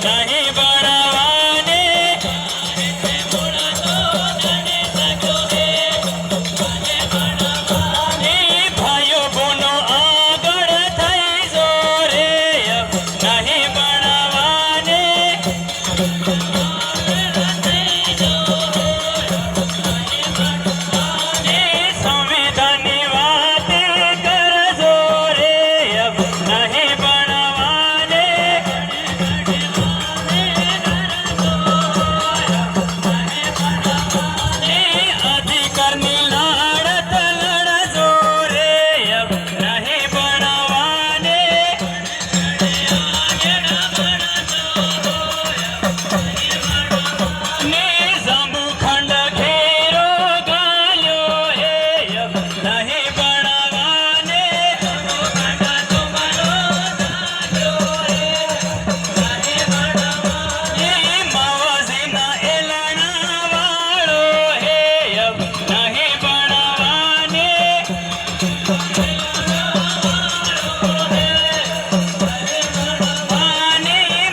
नहीं बनावाने भाइयों बोनो आगळ थई जो रे नहीं बनावाने संविधानी वाते कर जो रे अब नहीं बनावाने अधिकारनी लड़त लड़जो रे अब नहीं बनावाने जंबूखंड घेरो गाल्यो हे अब नहीं बनावाने मावजीना एलना वाळो हे अब नहीं बनावाने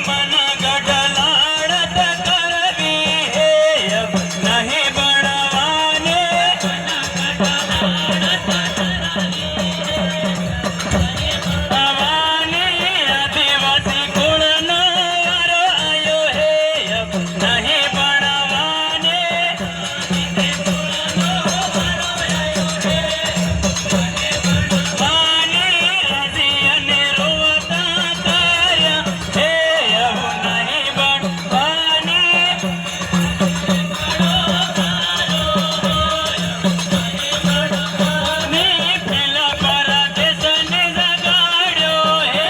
मन गडलाड़त करवी हे अब नहीं बनावाने आदिवासी कुळनो वारो आयो हे अब नहीं बनावाने रजियने रोवता कार्य हे अब नहीं बनवाने फिल परदेशने जगाड्यो हे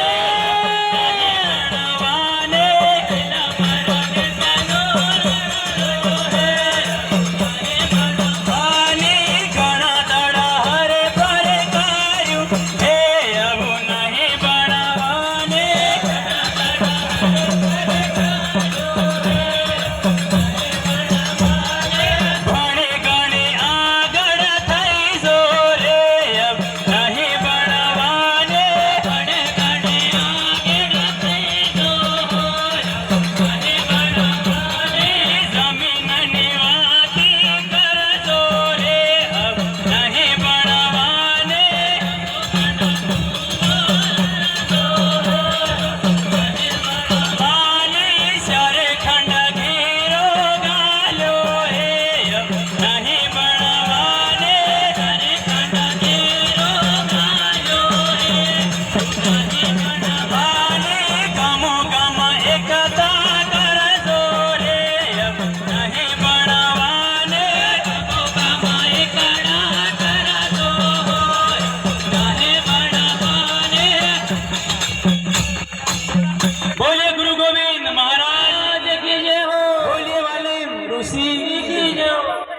बनवाने घणा दड़ा हरे भरे कार्યું हे अब नहीं बनावाने भणी गणी આગળ થઈ જો રે अब नहीं बनावाने जमीननी वाती करजो रे अब नहीं बनावाने शरखंड घेरो गाल्यो हे अब नहीं बनावाने गामो गाम एकता करजो रे अब नहीं बनावाने बोलिए गुरु गोविंद महाराज की जय हो। बोलिए वाले ऋषि की जय हो।